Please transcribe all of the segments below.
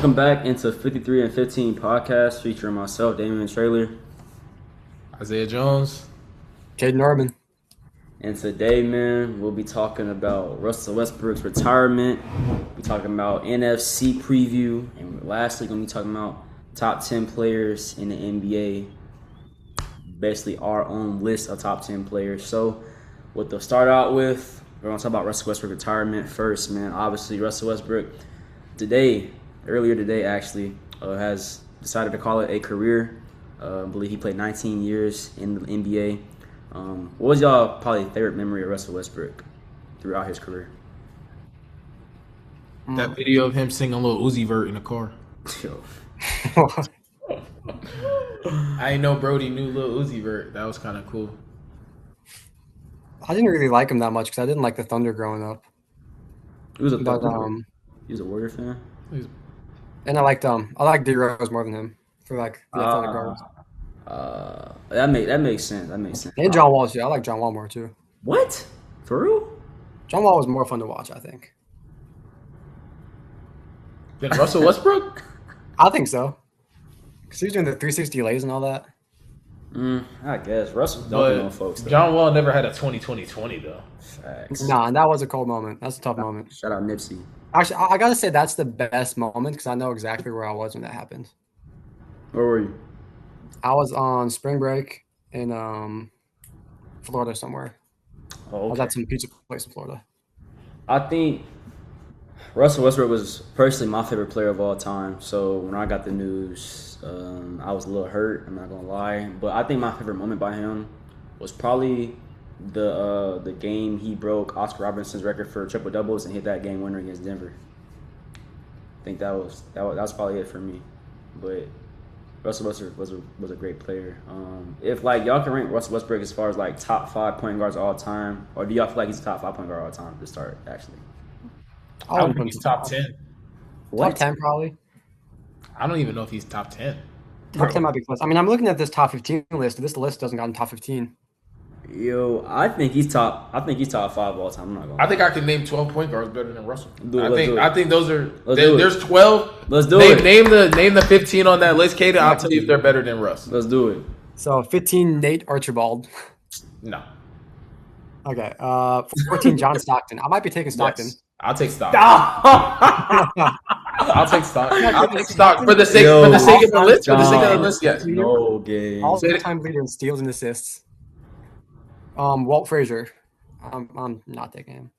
Welcome back into 53 and 15 podcast featuring myself, Damian Trailer. Isaiah Jones. Jaden Norman. And today, man, we'll be talking about Russell Westbrook's retirement. We're talking about NFC preview. And lastly, going to be talking about top 10 players in the NBA. Basically, our own list of top 10 players. So, what they'll start out with, we're going to talk about Russell Westbrook retirement first, man. Obviously, Russell Westbrook earlier today, actually, has decided to call it a career. I believe he played 19 years in the NBA. What was y'all probably favorite memory of Russell Westbrook throughout his career? That video of him singing Lil Uzi Vert in the car. Yo. I didn't know Brodie knew Lil Uzi Vert. That was kind of cool. I didn't really like him that much because I didn't like the Thunder growing up. He was a But, he was a Warrior fan. and I liked D Rose more than him for like the athletic guards. That makes sense. That makes sense. And John Wall too. I like John Wall more too. What? For real? John Wall was more fun to watch, I think. Then Russell Westbrook? I think so. Because he was doing the 360 lays and all that. I guess Russell's dunking on folks. Though. John Wall never had a 20-20-20 though. Facts. Nah, and that was a cold moment. That's a tough moment. Shout out Nipsey. Actually, I gotta say that's the best moment because I know exactly where I was when that happened. Where were you? I was on spring break in Florida somewhere. Oh, I was okay. at some pizza place in Florida. I think Russell Westbrook was personally my favorite player of all time. So when I got the news, I was a little hurt. I'm not gonna lie, but I think my favorite moment by him was probably the game he broke Oscar Robinson's record for triple doubles and hit that game winner against Denver. I think that was probably it for me. But Russell Westbrook was a great player. If like y'all can rank Russell Westbrook as far as like top 5 point guards of all time, or do y'all feel like he's a top 5 point guard of all time to start actually? I don't think he's top 10. Top 10 probably. I don't even know if he's top 10. Top 10 might be close. I mean, I'm looking at this top 15 list. This list doesn't got in top 15. Yo, I think he's top 5 of all time. I'm not gonna lie. I think I can name 12 point guards better than Russell. Let's do it. I think those are Let's do it. there's 12. Let's do it. Name the 15 on that list, Kaden. I'll tell you if they're better than Russ. Let's do it. So 15, Nate Archibald. No. Okay. 14, John Stockton. I might be taking Stockton. Yes. I'll take Stockton. I'll take Stockton. I'll take Stockton for the sake of the list. For the sake of the list, yes. No game. All-time leader in steals and assists. Walt Frazier. I'm not taking him.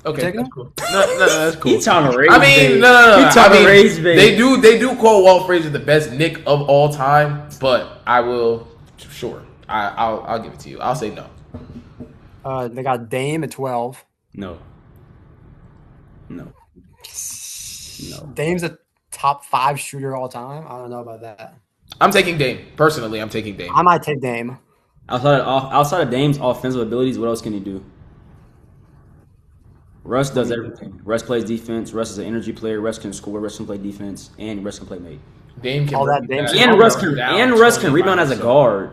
Okay, Taking that's him? cool. No, that's cool. He's trying to raise. I mean, no. He's trying to raise bait. They do call Walt Frazier the best Nick of all time, but I will. Sure, I'll give it to you. I'll say no. They got Dame at 12. No. Dame's a top 5 shooter all time. I don't know about that. I'm taking Dame. Personally, I'm taking Dame. I might take Dame. Outside of Dame's offensive abilities, what else can he do? Russ does everything. Russ plays defense. Russ is an energy player. Russ can score. Russ can play defense, and Russ can play make. Dame can. All that Dame. And Russ can rebound as a guard.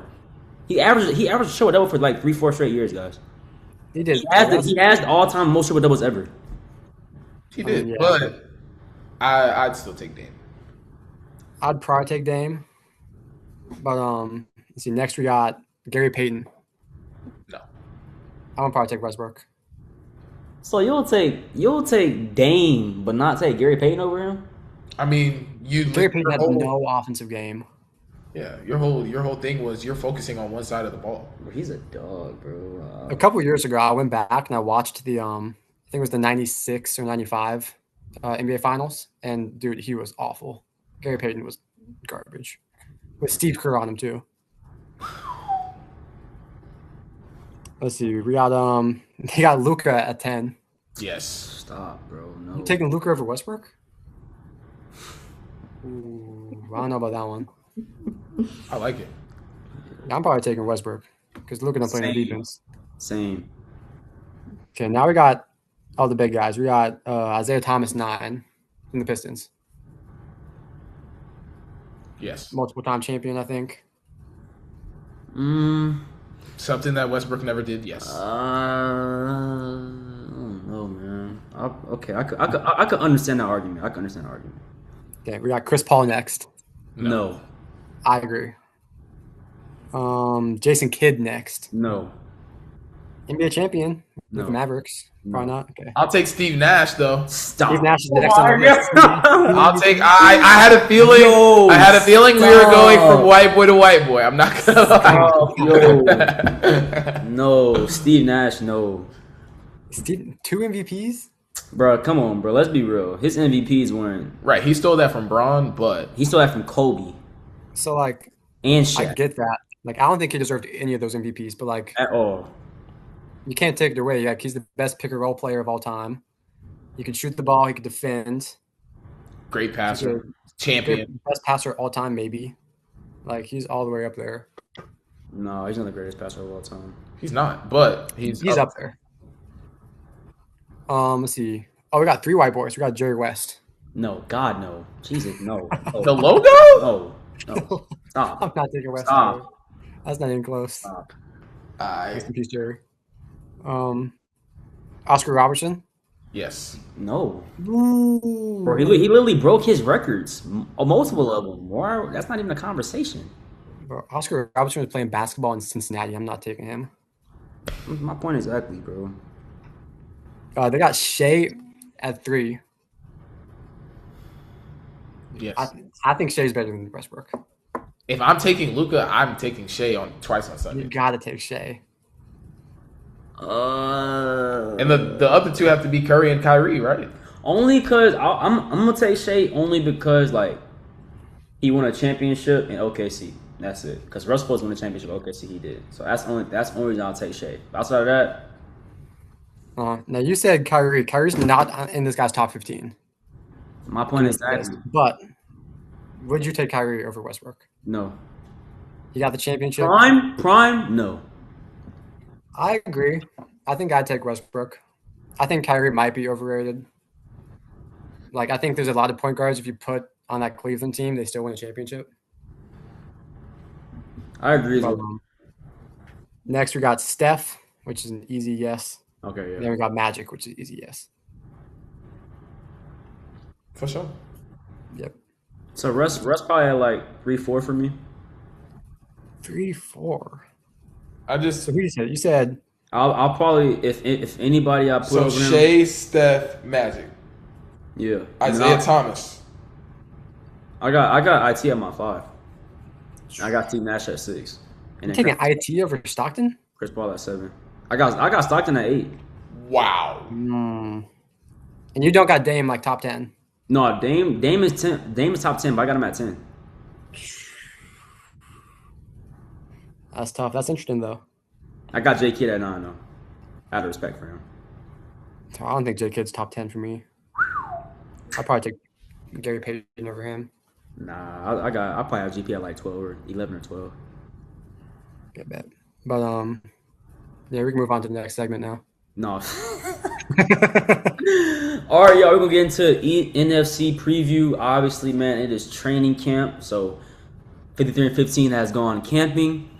He averaged a triple double for like 3-4 straight years, guys. He did. He has the all-time most triple doubles ever. He did, yeah. but I'd still take Dame. I'd probably take Dame. But let's see. Next we got Gary Payton. No. I'm gonna probably take Westbrook. So you'll take Dame, but not take Gary Payton over him? I mean, Gary Payton had no offensive game. Yeah, your whole thing was you're focusing on one side of the ball. Bro, he's a dog, bro. A couple years ago, I went back and I watched the I think it was the 96 or 95 NBA Finals, and dude, he was awful. Gary Payton was garbage. With Steve Kerr on him too. Let's see. We got they got Luka at 10. Yes. Stop, bro. No. You taking Luka over Westbrook? Ooh, I don't know about that one. I like it. I'm probably taking Westbrook because Luka don't play no defense. Same. Okay, now we got all the big guys. We got Isaiah Thomas 9 in the Pistons. Yes. Multiple time champion, I think. Something that Westbrook never did. Yes. I don't know, man. I could understand that argument. Okay, we got Chris Paul next. No. I agree. Jason Kidd next. No. NBA champion with the No. Mavericks. Probably No. not. Okay. I'll take Steve Nash though. Stop. Steve Nash is Oh next on the my list. God. I'll take. I had a feeling. Yo, I had a feeling we were going stop. from white boy to white boy. I'm not gonna lie. Yo. No. Steve Nash, no. Steve, 2 MVPs? Bro, come on, bro. Let's be real. His MVPs weren't. Right, he stole that from Braun, but He stole that from Kobe So, like, and I Shaq get that. Like, I don't think he deserved any of those MVPs, but, like, at all. you can't take it away. Like, he's the best pick-and-roll player of all time. He could shoot the ball. He could defend. great He's passer, a champion. best passer all time, maybe. Like, he's all the way up there. No, he's not the greatest passer of all time. He's not, but he's up there. Let's see. Oh, we got 3 white boys. We got Jerry West. No, God, no. Jesus, no. Oh, The logo? No, no. Stop. I'm not taking West. Stop. That's not even close. Stop. Rest in peace, Jerry. Oscar Robertson. Yes. No. Ooh. Bro, he literally broke his records. Multiple of them. More. That's not even a conversation. Bro, Oscar Robertson was playing basketball in Cincinnati. I'm not taking him. My point exactly, bro. They got Shea at 3. Yes. I think Shea's better than Westbrook. If I'm taking Luka, I'm taking Shea on twice on You Sunday. gotta take Shea. And the other 2 have to be Curry and Kyrie, right? Only because I'm gonna take Shea only because like he won a championship in OKC. That's it. Because Russell supposed to win a championship in OKC, he did. So that's the only reason I'll take Shea. Outside of that, Now you said Kyrie. Kyrie's not in this guy's top 15. my point is exactly. But would you take Kyrie over Westbrook? No. He got the championship. Prime, no. I agree. I think I'd take Westbrook. I think Kyrie might be overrated. Like, I think there's a lot of point guards if you put on that Cleveland team, they still win a championship. I agree as But, well. next, we got Steph, which is an easy yes. Okay, Then yeah. we got Magic, which is easy yes. For sure. Yep. So Russ probably had like 3-4 for me. 3, 4. I just So who you said? You said I'll probably if anybody I put so over him. Shea, Steph, Magic, Yeah. Isaiah Thomas. I got IT at my 5. I got Steve Nash at 6. And you're taking IT over Stockton? Chris Paul at 7. I got Stockton at 8. Wow. And you don't got Dame like top 10. No, Dame is 10. Dame is top 10, but I got him at 10. That's tough. That's interesting though. I got J Kidd at 9 though. Out of respect for him. So I don't think J Kidd's top 10 for me. I'd probably take Gary Payton over him. Nah, I probably have GP at like 12 or 11 or 12. Get bet. But yeah, we can move on to the next segment now. No. All right, y'all. We're gonna get into NFC preview. Obviously, man, it is training camp. So 53 and 15 has gone camping.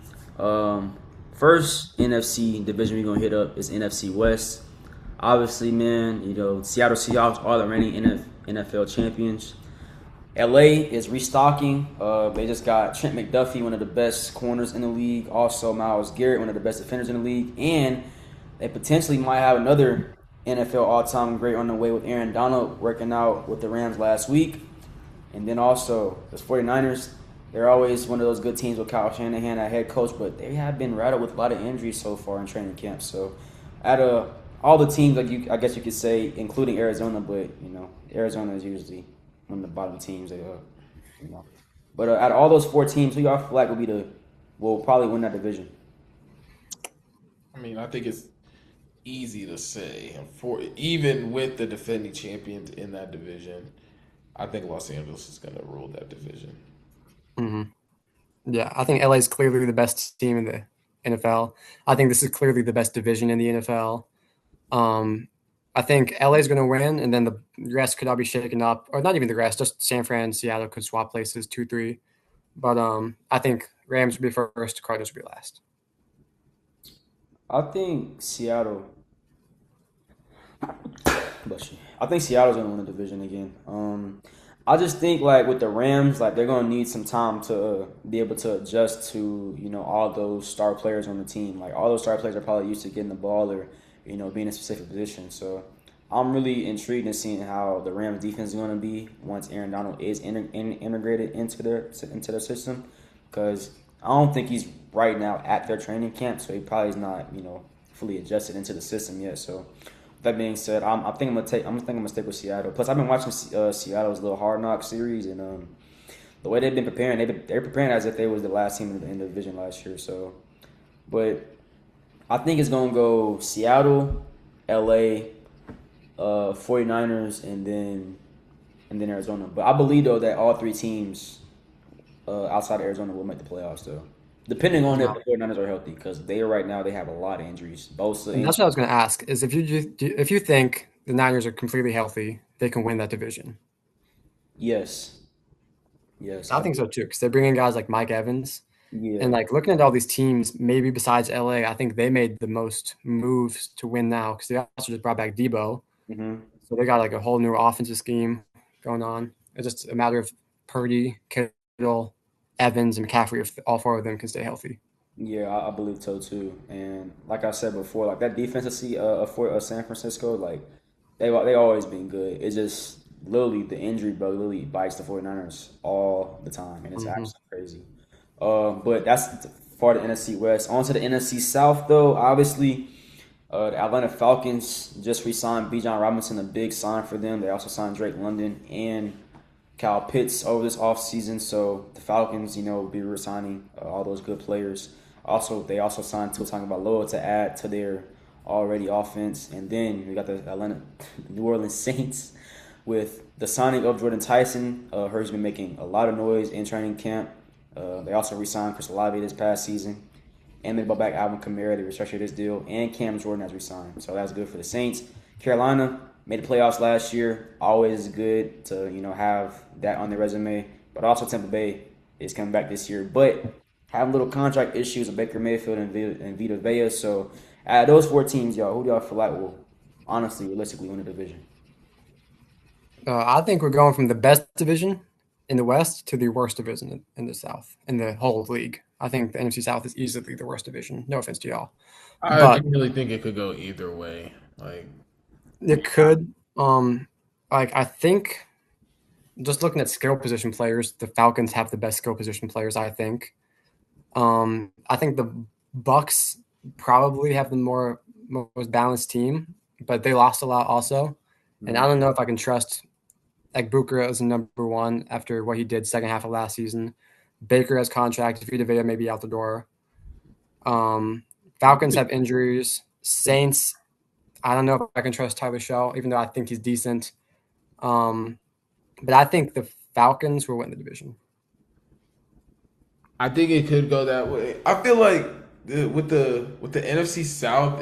First NFC division we're gonna hit up is NFC West. Obviously, man, Seattle Seahawks are the reigning NFL champions. LA is restocking. They just got Trent McDuffie, one of the best corners in the league. Also, Myles Garrett, one of the best defenders in the league. And they potentially might have another NFL all-time great on the way with Aaron Donald working out with the Rams last week. And then also, the 49ers, they're always one of those good teams with Kyle Shanahan at head coach, but they have been rattled with a lot of injuries so far in training camp. So, out of all the teams, I guess you could say, including Arizona, but, Arizona is usually one of the bottom teams. But out of all those 4 teams, who y'all feel like will probably win that division? I mean, I think it's easy to say. Even with the defending champions in that division, I think Los Angeles is going to rule that division. Yeah, I think LA is clearly the best team in the NFL. I think this is clearly the best division in the NFL. I think LA is going to win, and then the rest could all be shaken up. Or not even the rest, just San Fran and Seattle could swap places 2-3. But I think Rams will be first, Cardinals will be last. I think Seattle. I think Seattle's gonna win the division again. I just think like with the Rams, like they're gonna need some time to be able to adjust to all those star players on the team. Like all those star players are probably used to getting the ball or being in a specific position. So I'm really intrigued in seeing how the Rams defense is gonna be once Aaron Donald is integrated into their system. Because I don't think he's right now at their training camp, so he probably is not fully adjusted into the system yet. So that being said, I think I'm gonna stick with Seattle. Plus, I've been watching Seattle's little Hard Knock series, and the way they've been preparing, they're preparing as if they was the last team in the division last year. So, but I think it's gonna go Seattle, LA, 49ers, and then Arizona. But I believe though that all three teams outside of Arizona will make the playoffs though. Depending on if the 49ers are healthy, because right now they have a lot of injuries. Bosa. And that's what I was going to ask: is if you think the Niners are completely healthy, they can win that division. Yes. I think so too, because they're bringing guys like Mike Evans, Yeah. and like looking at all these teams, maybe besides LA, I think they made the most moves to win now because they also just brought back Debo, so they got like a whole new offensive scheme going on. It's just a matter of Purdy, Kittle, Evans, and McCaffrey, if all four of them can stay healthy. Yeah, I believe so too. And like I said before, like that defensive for San Francisco, like they always been good. It's just literally the injury bug literally bites the 49ers all the time, and it's absolutely crazy. But that's for the NFC West. On to the NFC South, though. Obviously, the Atlanta Falcons just re-signed Bijan Robinson, a big sign for them. They also signed Drake London and Kyle Pitts over this offseason. So the Falcons, will be resigning all those good players. Also, they also signed Tua Tagovailoa to add to their already offense. And then we got the New Orleans Saints with the signing of Jordan Tyson. He's been making a lot of noise in training camp. They also re-signed Chris Olave this past season. And they brought back Alvin Kamara. They restructured his deal. And Cam Jordan has re-signed. So that's good for the Saints. Carolina made the playoffs last year. Always good to, have that on their resume. But also Tampa Bay is coming back this year. But have little contract issues with Baker Mayfield and Vita Vea. So out of those four teams, y'all, who do y'all feel like will honestly, realistically win the division? I think we're going from the best division in the West to the worst division in the South, in the whole league. I think the NFC South is easily the worst division. No offense to y'all. I really think it could go either way. Like it could. I think just looking at skill position players, the Falcons have the best skill position players, I think. I think the Bucks probably have the most balanced team, but they lost a lot also. And I don't know if I can trust Booker as a number one after what he did second half of last season. Baker has contract. Vita Vea may be out the door. Falcons have injuries. Saints, I don't know if I can trust Tyler Shell, even though I think he's decent. But I think the Falcons will win the division. I think it could go that way. I feel like with the NFC South,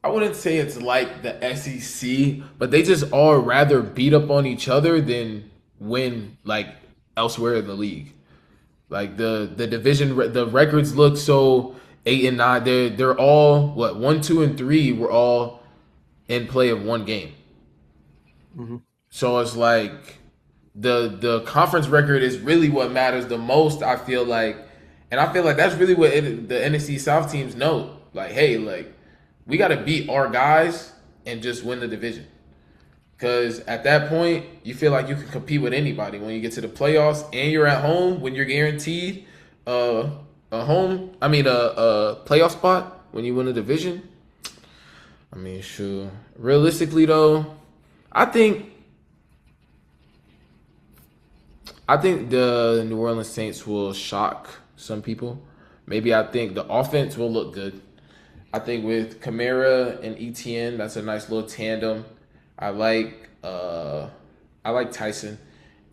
I wouldn't say it's like the SEC, but they just all rather beat up on each other than win like elsewhere in the league. Like the division, the records look so 8-9. They're all 1, 2, and 3 were all in play of one game. So it's like the conference record is really what matters the most. I feel like, and I feel like that's really what the NFC South teams know. Like, hey, like we got to beat our guys and just win the division. Because at that point, you feel like you can compete with anybody when you get to the playoffs and you're at home when you're guaranteed a playoff spot when you win the division. I mean, sure. Realistically, though, I think the New Orleans Saints will shock some people. Maybe I think the offense will look good. I think with Kamara and ETN, that's a nice little tandem. I like Tyson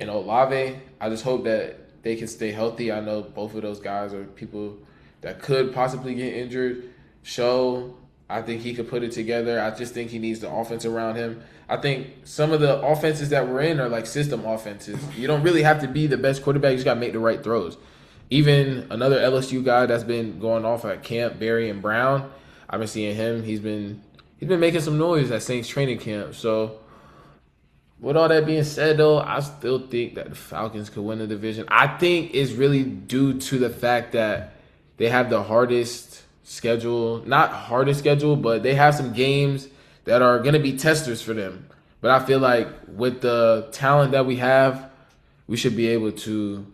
and Olave. I just hope that they can stay healthy. I know both of those guys are people that could possibly get injured. I think he could put it together. I just think he needs the offense around him. I think some of the offenses that we're in are like system offenses. You don't really have to be the best quarterback. You just got to make the right throws. Even another LSU guy that's been going off at camp, Barry and Brown, I've been seeing him. He's been making some noise at Saints training camp. So With all that being said, though, I still think that the Falcons could win the division. I think it's really due to the fact that they have the hardest schedule. Not hardest schedule, but they have some games that are going to be testers for them. But I feel like with the talent that we have, we should be able to,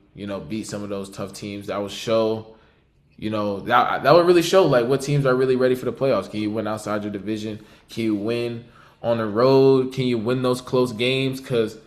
beat some of those tough teams. That will show, that would really show like what teams are really ready for the playoffs. Can you win outside your division? Can you win on the road? Can you win those close games? Because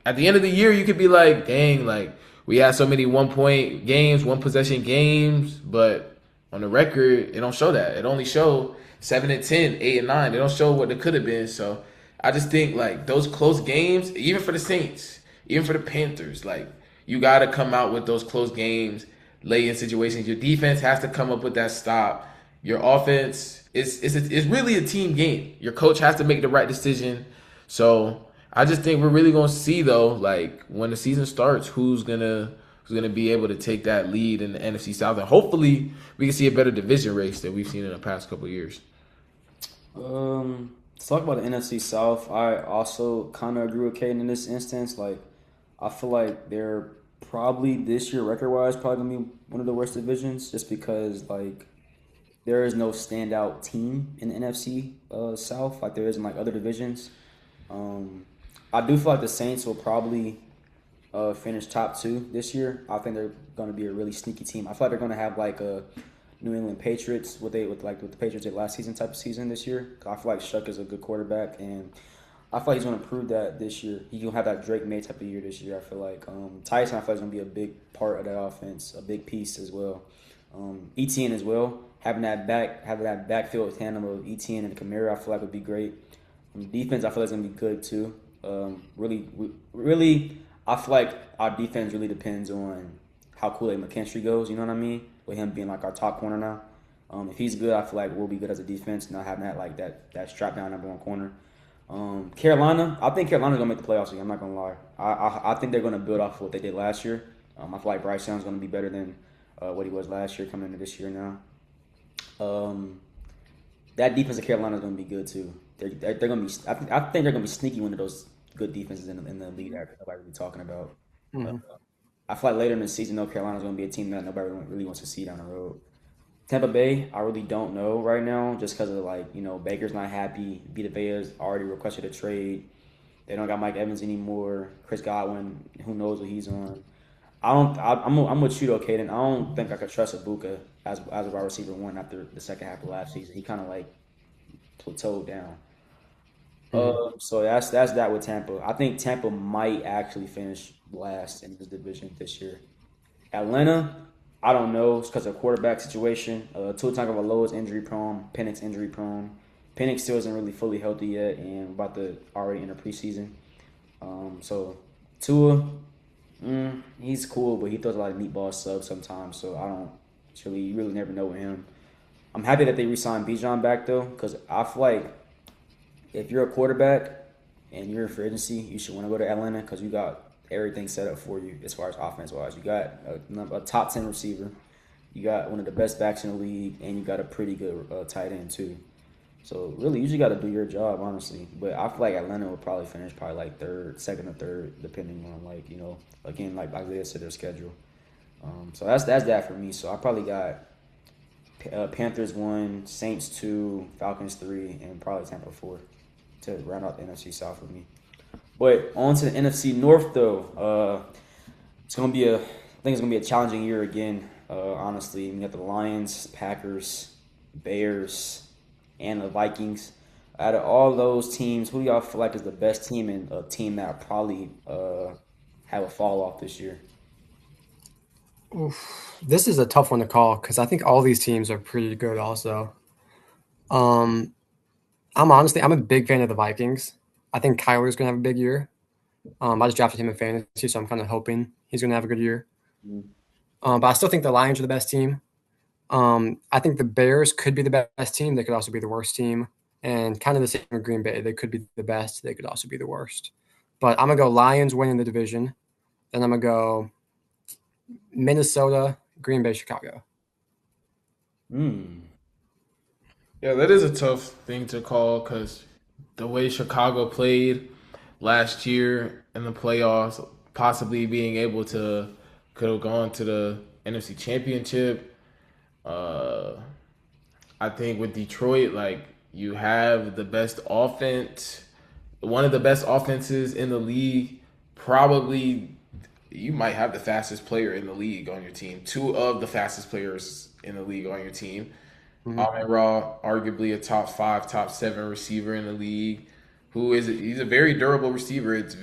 at the end of the year, you could be like, dang, like we had so many 1 point games, 1 possession games, but on the record, it don't show that. It only show 7 and 10, 8 and 9. They don't show what it could have been. So I just think like those close games, even for the Saints, even for the Panthers, like you got to come out with those close games, lay in situations. Your defense has to come up with that stop. Your offense it's really a team game. Your coach has to make the right decision. So I just think we're really gonna see though, like when the season starts, who's gonna be able to take that lead in the NFC South, and hopefully we can see a better division race than we've seen in the past couple of years. To talk about the NFC South, I also kind of agree with Caden in this instance. Like, I feel like they're probably this year record wise probably gonna be one of the worst divisions, just because like there is no standout team in the NFC South like there is in like other divisions. Um, I do feel like the Saints will probably finish top two this year. I think they're going to be a really sneaky team. I feel like they're going to have like a New England Patriots with the Patriots did last season type of season this year. I feel like Shuck is a good quarterback, and I feel like he's going to prove that this year. He's going to have that Drake May type of year this year. I feel like Tyson, I feel like is going to be a big part of that offense, a big piece as well. ETN as well, having that backfield tandem of ETN and Kamara, I feel like would be great. Defense, I feel like it's going to be good too. Really, I feel like our defense really depends on how Kool-Aid McKinstry goes. You know what I mean? With him being like our top corner now. If he's good, I feel like we'll be good as a defense, not having that like that strap down number one corner. Carolina, I think Carolina's gonna make the playoffs again. I'm not gonna lie. I think they're gonna build off of what they did last year. I feel like Bryce Young's gonna be better than what he was last year coming into this year now. Um, that defense of Carolina is gonna be good too. They're gonna be. I think they're gonna be sneaky one of those good defenses in the league that nobody really talking about. Uh, Mhm. I feel like later in the season, though, Carolina's going to be a team that nobody really wants to see down the road. Tampa Bay, I really don't know right now, just because of like Baker's not happy. Vita Vea's already requested a trade. They don't got Mike Evans anymore. Chris Godwin, who knows what he's on. I don't. I'm with you though, Caden. I don't think I could trust Ibuka as a wide receiver one after the second half of last season. He kind of like plateaued down. Mhm. So that's that with Tampa. I think Tampa might actually finish last in this division this year. Atlanta, I don't know. It's because of quarterback situation. Tua Tagovailoa is injury prone. Penix injury prone. Penix still isn't really fully healthy yet, and about to already enter preseason. So Tua, he's cool, but he throws a lot of meatball subs sometimes. So I don't really, you really never know with him. I'm happy that they re-signed Bijan back though, because I feel like if you're a quarterback and you're in free agency, you should want to go to Atlanta because you got everything set up for you as far as offense wise. You got a top 10 receiver, you got one of the best backs in the league, and you got a pretty good tight end too. So really, you just got to do your job, honestly. But I feel like Atlanta will probably finish probably like third, second or third, depending on like again like Isaiah said their schedule. So that's that for me. So I probably got Panthers one, Saints two, Falcons three, and probably Tampa four to round out the NFC South for me. But on to the NFC North though. It's gonna be I think it's gonna be a challenging year again. Honestly, we got the Lions, Packers, Bears, and the Vikings. Out of all those teams, who do y'all feel like is the best team and a team that probably have a fall off this year? Oof. This is a tough one to call because I think all these teams are pretty good. Also, um, I'm a big fan of the Vikings. I think Kyler's gonna have a big year. I just drafted him in fantasy, so I'm kind of hoping he's gonna have a good year. Mm. But I still think the Lions are the best team. I think the Bears could be the best team. They could also be the worst team, and kind of the same with Green Bay. They could be the best. They could also be the worst. But I'm gonna go Lions winning the division. Then I'm gonna go Minnesota, Green Bay, Chicago. Mm. Yeah, that is a tough thing to call because the way Chicago played last year in the playoffs, possibly being able to could have gone to the NFC Championship. I think with Detroit, like you have the best offense, one of the best offenses in the league. Probably, you might have the fastest player in the league on your team. Two of the fastest players in the league on your team. Amon-Ra, arguably a top 5, top 7 receiver in the league. He's a very durable receiver. It's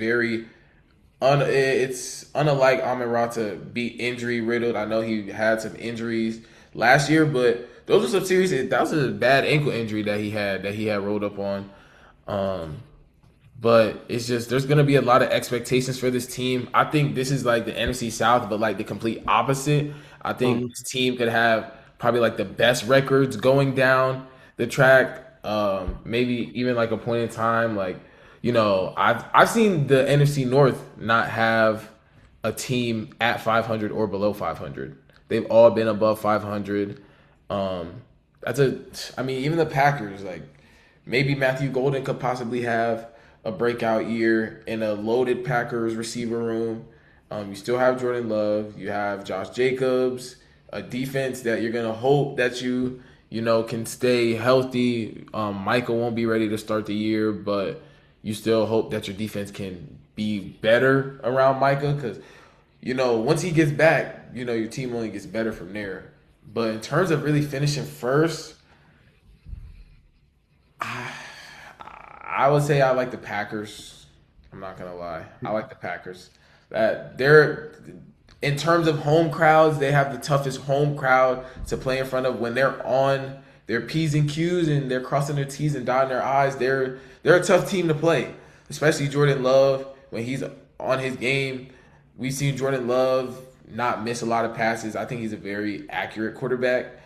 unlike Amon-Ra to be injury riddled. I know he had some injuries last year, but those were some serious. That was a bad ankle injury that he had rolled up on. But it's just there's gonna be a lot of expectations for this team. I think this is like the NFC South, but like the complete opposite. I think this team could have probably like the best records going down the track. Maybe even like a point in time, like I've seen the NFC North not have a team at 500 or below 500. They've all been above 500. Even the Packers, like maybe Matthew Golden could possibly have a breakout year in a loaded Packers receiver room. You still have Jordan Love. You have Josh Jacobs, a defense that you're going to hope that you can stay healthy. Michael won't be ready to start the year, but you still hope that your defense can be better around Micah because, once he gets back, your team only gets better from there. But in terms of really finishing first, I would say I like the Packers. I'm not going to lie. I like the Packers. In terms of home crowds, they have the toughest home crowd to play in front of when they're on their P's and Q's and they're crossing their T's and dotting their I's. They're a tough team to play, especially Jordan Love when he's on his game. We've seen Jordan Love not miss a lot of passes. I think he's a very accurate quarterback.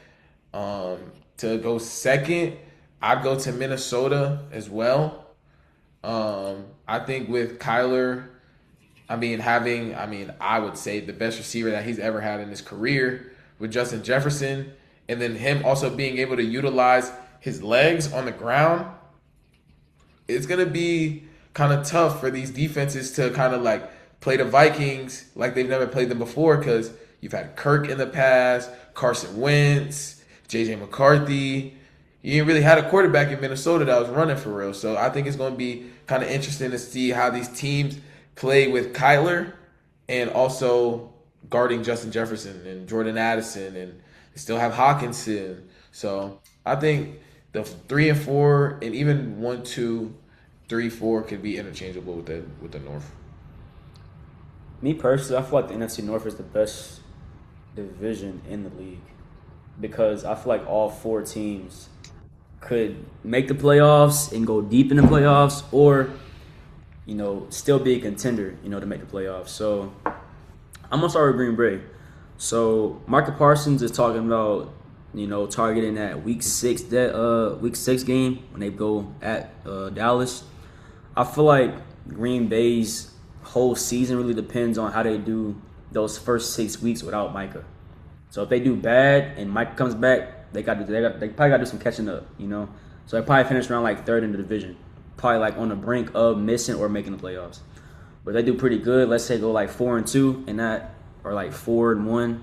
To go second, I'd go to Minnesota as well. I think with Kyler, I would say the best receiver that he's ever had in his career with Justin Jefferson, and then him also being able to utilize his legs on the ground. It's going to be kind of tough for these defenses to kind of like play the Vikings like they've never played them before because you've had Kirk in the past, Carson Wentz, J.J. McCarthy. You ain't really had a quarterback in Minnesota that was running for real. So I think it's going to be kind of interesting to see how these teams play with Kyler and also guarding Justin Jefferson and Jordan Addison, and they still have Hawkinson. So I think the 3 and 4 and even 1, 2, 3, 4 could be interchangeable with the North. Me personally, I feel like the NFC North is the best division in the league because I feel like all 4 teams could make the playoffs and go deep in the playoffs or, still be a contender, to make the playoffs. So I'm going to start with Green Bay. So Micah Parsons is talking about, targeting that week 6 game when they go at Dallas. I feel like Green Bay's whole season really depends on how they do those first 6 weeks without Micah. So if they do bad and Micah comes back, they probably got to do some catching up, So they probably finish around like 3rd in the division, probably like on the brink of missing or making the playoffs. But if they do pretty good, let's say go like 4-2 in that, or like 4-1, or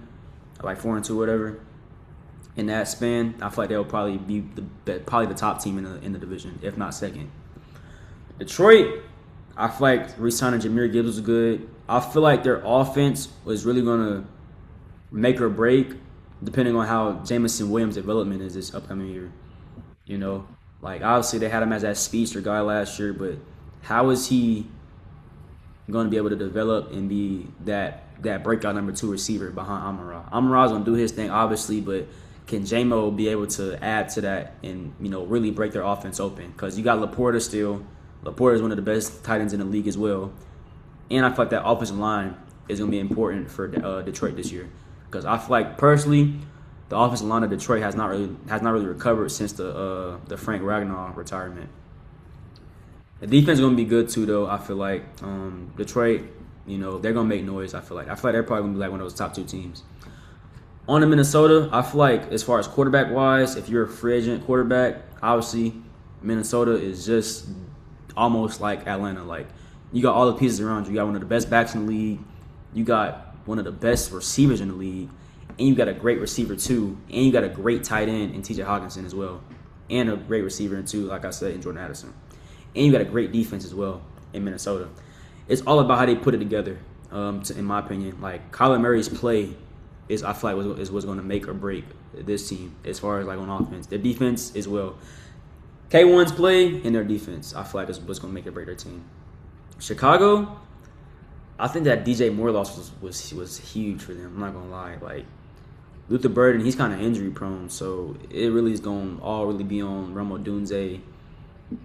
like 4-2, whatever. In that span, I feel like they'll probably be the top team in the division, if not second. Detroit, I feel like re-signing Jahmyr Gibbs was good. I feel like their offense was really gonna make or break, depending on how Jameson Williams' development is this upcoming year. Like obviously they had him as that speedster guy last year, but how is he going to be able to develop and be that breakout number 2 receiver behind Amon-Ra? Amon-Ra's going to do his thing, obviously, but can J-Mo be able to add to that and, really break their offense open? Because you got Laporta still. Laporta is one of the best tight ends in the league as well. And I feel like that offensive line is going to be important for Detroit this year. Because I feel like, personally, the offensive line of Detroit has not really recovered since the Frank Ragnar retirement. The defense is going to be good too, though. I feel like Detroit, they're going to make noise. I feel like they're probably going to be like one of those top 2 teams. On to Minnesota, I feel like as far as quarterback wise, if you're a free agent quarterback, obviously Minnesota is just almost like Atlanta. Like You got all the pieces around you. You got one of the best backs in the league. You got one of the best receivers in the league. And you got a great receiver, too. And you got a great tight end in T.J. Hawkinson as well. And a great receiver, too, like I said, in Jordan Addison. And you got a great defense as well in Minnesota. It's all about how they put it together, in my opinion. Like, Kyler Murray's play I feel like, is what's going to make or break this team as far as, like, on offense. Their defense as well. K1's play and their defense, I feel like, is what's going to make or break their team. Chicago, I think that DJ Moore loss was huge for them. I'm not going to lie. Like, Luther Burden, he's kind of injury prone, so it really is going to all really be on Ramo Dunze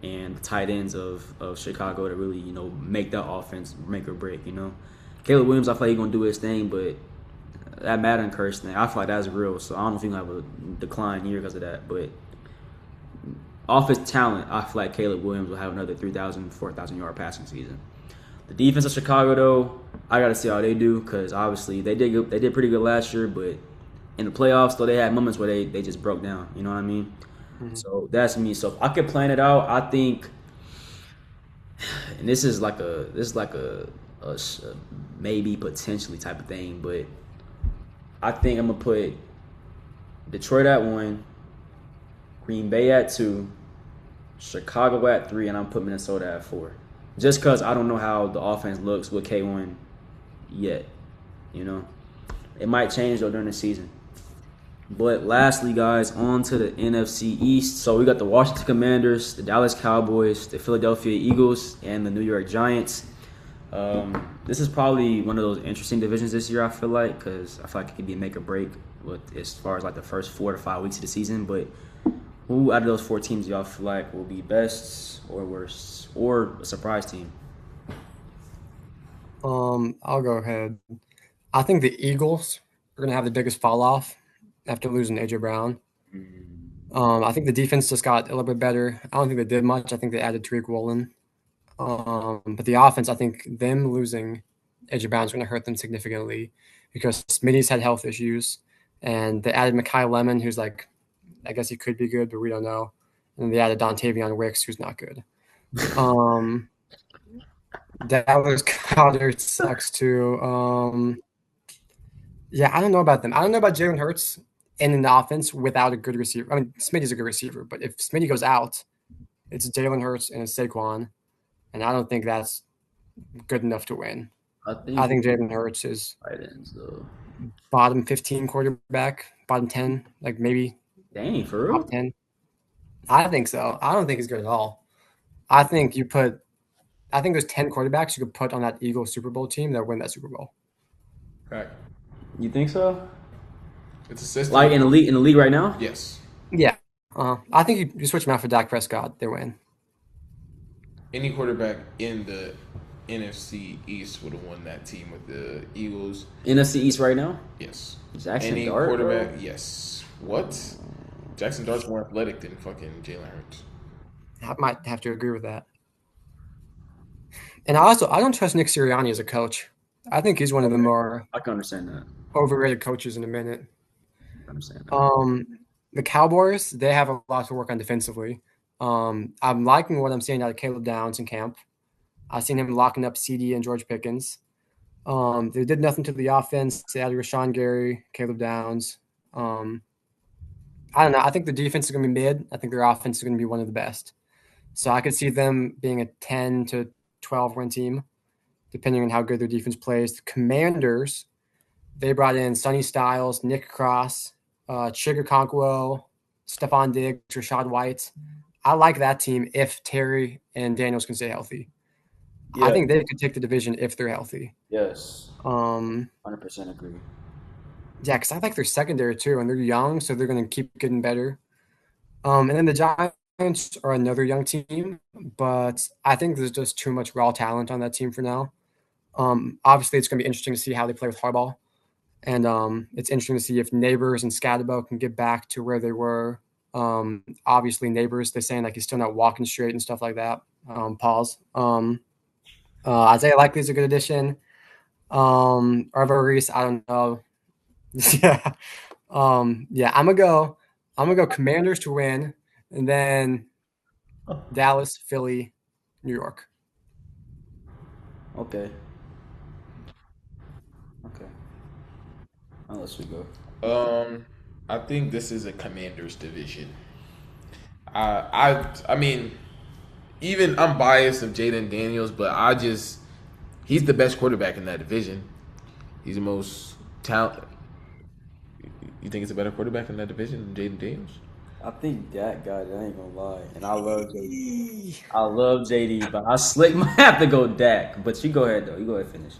and the tight ends of Chicago to really, make that offense make or break, Caleb Williams, I feel like he's going to do his thing, but that Madden curse thing, I feel like that's real, so I don't know if he's going to have a decline year because of that, but offense talent, I feel like Caleb Williams will have another 3,000, 4,000 yard passing season. The defense of Chicago, though, I got to see how they do because obviously they did pretty good last year, but in the playoffs, though, they had moments where they just broke down. You know what I mean? Mm-hmm. So that's me. So if I could plan it out, I think, and this is like a maybe potentially type of thing, but I think I'm gonna put Detroit at 1, Green Bay at 2, Chicago at 3, and I'm putting Minnesota at 4. Just because I don't know how the offense looks with K1 yet. It might change though during the season. But lastly, guys, on to the NFC East. So we got the Washington Commanders, the Dallas Cowboys, the Philadelphia Eagles, and the New York Giants. This is probably one of those interesting divisions this year, I feel like, because I feel like it could be a make or break as far as like the first 4 to 5 weeks of the season. But who out of those 4 teams do y'all feel like will be best or worst or a surprise team? I'll go ahead. I think the Eagles are going to have the biggest fall off after losing A.J. Brown. I think the defense just got a little bit better. I don't think they did much. I think they added Tariq Woolen. But the offense, I think them losing A.J. Brown is going to hurt them significantly because Smitty's had health issues. And they added Mekhi Lemon, who's like, I guess he could be good, but we don't know. And they added Dontavion Wicks, who's not good. Dallas Goedert sucks too. Yeah, I don't know about them. I don't know about Jalen Hurts in the offense without a good receiver. I mean, Smitty's a good receiver, but if Smitty goes out, it's Jalen Hurts and it's Saquon, and I don't think that's good enough to win. I think Jalen Hurts is bottom 15 quarterback, bottom 10, like maybe. Dang, for real? Top 10. I think so. I don't think he's good at all. I think there's 10 quarterbacks you could put on that Eagles Super Bowl team that win that Super Bowl. Right. You think so? It's a system. Like in the league right now? Yes. Yeah. I think you switch them out for Dak Prescott, they win. Any quarterback in the NFC East would have won that team with the Eagles. NFC East right now? Yes. Any quarterback? Bro? Yes. What? Jackson Dart's more athletic than fucking Jalen Hurts. I might have to agree with that. And I don't trust Nick Sirianni as a coach. I think he's one of the more I can understand that. Overrated coaches in a minute. I understand that. The Cowboys, they have a lot to work on defensively. I'm liking what I'm seeing out of Caleb Downs in camp. I've seen him locking up CD and George Pickens. They did nothing to the offense. They added Rashawn Gary, Caleb Downs. I don't know. I think the defense is going to be mid. I think their offense is going to be one of the best. So I could see them being a 10 to 12 win team, depending on how good their defense plays. The Commanders, they brought in Sonny Styles, Nick Cross, Chigga Conquo, Stephon Diggs, Rashad White. I like that team if Terry and Daniels can stay healthy. Yeah. I think they could take the division if they're healthy. Yes. 100% agree. Yeah, because I like their secondary too, and they're young, so they're going to keep getting better. And then the Giants are another young team, but I think there's just too much raw talent on that team for now. Obviously, it's going to be interesting to see how they play with Harbaugh. And it's interesting to see if Neighbors and Scadabo can get back to where they were. Obviously, Neighbors, they're saying like he's still not walking straight and stuff like that. Pause. Isaiah Likely's a good addition. Arvo Reese, I don't know. Yeah. I'm gonna go Commanders to win, and then Dallas, Philly, New York. Okay. Okay. I'll let you go. I think this is a Commanders division. I mean, even I'm biased of Jaden Daniels, but he's the best quarterback in that division. He's the most talent. You think it's a better quarterback in that division than Jaden Daniels? I think Dak got it. I ain't gonna lie, and I love JD. I love JD, but I slick might have to go Dak. But you go ahead though. You go ahead and finish.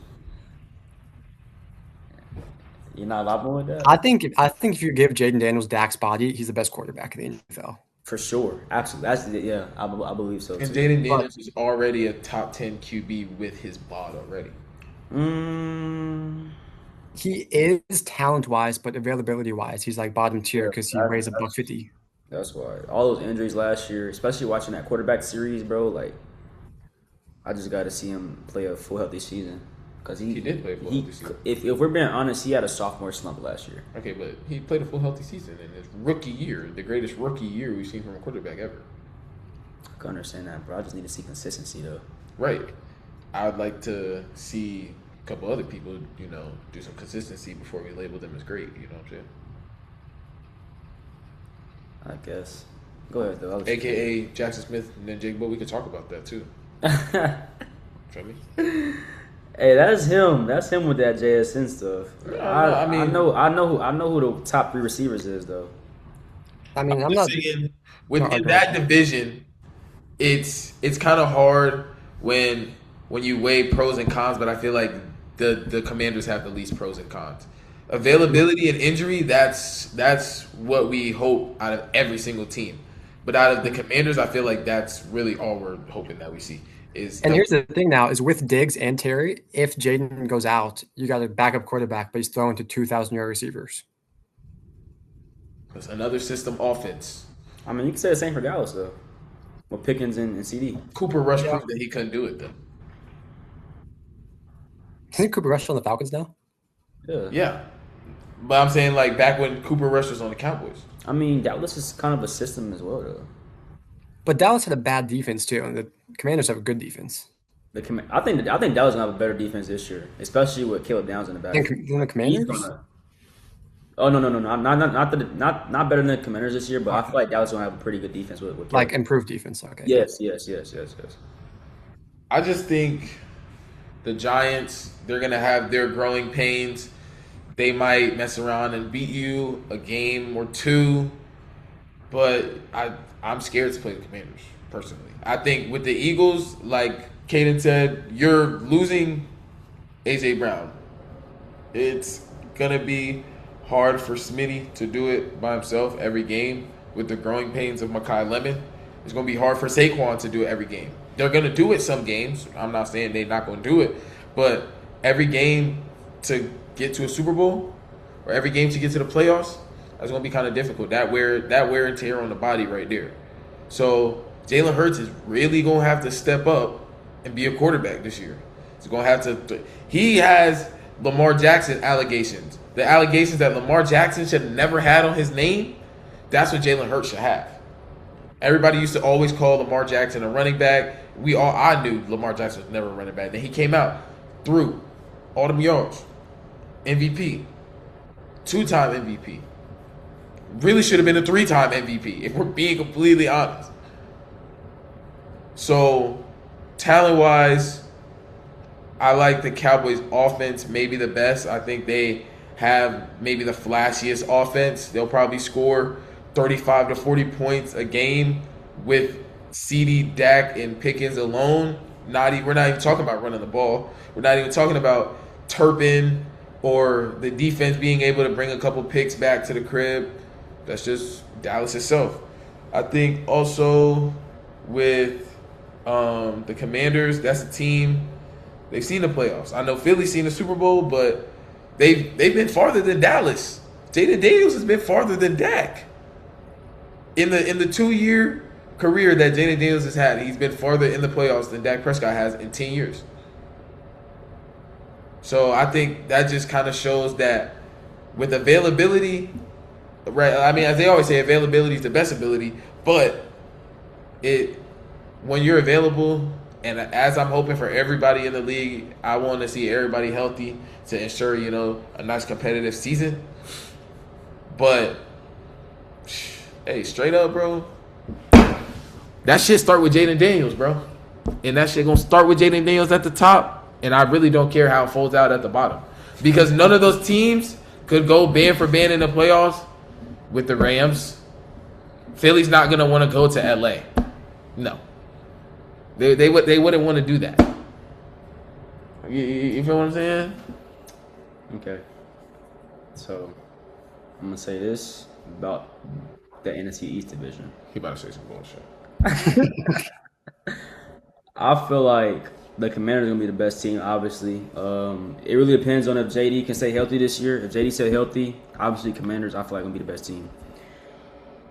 You're not vibing with that I think if you give Jaden Daniels Dak's body, he's the best quarterback in the NFL. for sure. Absolutely. Yeah. I believe so And too. Jaden But Daniels is already a top 10 QB with his bod already. Mm, he is talent wise, but availability wise, he's like bottom tier yeah, because he weighs above that's 50. that's why all those injuries last year, especially watching that quarterback series, bro. Like I just got to see him play a full healthy season because He did play a full healthy season. if we're being honest, he had a sophomore slump last year. Okay, but he played a full healthy season in his rookie year, the greatest rookie year we've seen from a quarterback ever. I can understand that, bro. I just need to see consistency though. Right. I'd like to see a couple other people, do some consistency before we label them as great. You know what I'm saying? I guess. Go ahead though. AKA Jackson Smith and then Jake Bull. We could talk about that too. Feel me? Hey, that's him. That's him with that JSN stuff. I know who the top 3 receivers is though. I mean, I'm Just not. saying, No, within go that ahead. division, it's kind of hard when you weigh pros and cons, but I feel like the Commanders have the least pros and cons. Availability and injury, that's what we hope out of every single team. But out of the Commanders, I feel like that's really all we're hoping that we see is And here's the thing now is with Diggs and Terry, if Jaden goes out, you got a backup quarterback, but he's throwing to 2,000-yard receivers. another system offense. I mean, you can say the same for Dallas though, with Pickens and CD. Cooper Rush Yeah. proved that he couldn't do it though. Isn't Cooper Rush on the Falcons now? Yeah. Yeah, but I'm saying like back when Cooper Rush was on the Cowboys. I mean, Dallas is kind of a system as well though. But Dallas had a bad defense too, and the Commanders have a good defense. I think Dallas gonna have a better defense this year, especially with Caleb Downs in the back. And the He's Commanders? gonna. Oh no, not better than the Commanders this year, but I feel like Dallas gonna have a pretty good defense with Caleb. Like improved defense. Okay. Yes. I just think the Giants, they're gonna have their growing pains. They might mess around and beat you a game or two, but I'm scared to play the Commanders personally. I think with the Eagles, like Caden said, you're losing AJ Brown. It's gonna be hard for Smitty to do it by himself every game with the growing pains of Mekhi Lemon. It's gonna be hard for Saquon to do it every game. They're gonna do it some games. I'm not saying they're not gonna do it, but every game to get to a Super Bowl or every game to get to the playoffs, that's gonna be kind of difficult. That wear and tear on the body right there. So Jalen Hurts is really gonna have to step up and be a quarterback this year. He's gonna have to. He has Lamar Jackson allegations. The allegations that Lamar Jackson should have never had on his name. That's what Jalen Hurts should have. Everybody used to always call Lamar Jackson a running back. I knew Lamar Jackson was never a running back. Then he came out, threw all them yards, MVP, 2-time MVP. Really should have been a 3-time MVP if we're being completely honest. So, talent-wise, I like the Cowboys' offense maybe the best. I think they have maybe the flashiest offense. They'll probably score 35 to 40 points a game with CD, Dak, and Pickens alone. We're not even talking about running the ball. We're not even talking about Turpin or the defense being able to bring a couple picks back to the crib. That's just Dallas itself. I think also with the Commanders, that's a team. They've seen the playoffs. I know Philly's seen the Super Bowl, but they've been farther than Dallas. Jaden Daniels has been farther than Dak. In the 2-year career that Jaden Daniels has had, he's been farther in the playoffs than Dak Prescott has in 10 years. So I think that just kind of shows that with availability, right? I mean, as they always say, availability is the best ability, but when you're available And as I'm hoping for everybody in the league, I want to see everybody healthy to ensure, a nice competitive season. But, hey, straight up, bro, that shit start with Jaden Daniels, bro. And that shit gonna start with Jaden Daniels at the top. And I really don't care how it folds out at the bottom. Because none of those teams could go band for band in the playoffs with the Rams. Philly's not gonna want to go to LA. No. They wouldn't want to do that. You feel what I'm saying? Okay. So I'm gonna say this about the NFC East division. He about to say some bullshit. I feel like the Commanders are gonna be the best team. Obviously, it really depends on if JD can stay healthy this year. If JD stay healthy, obviously Commanders I feel like gonna be the best team.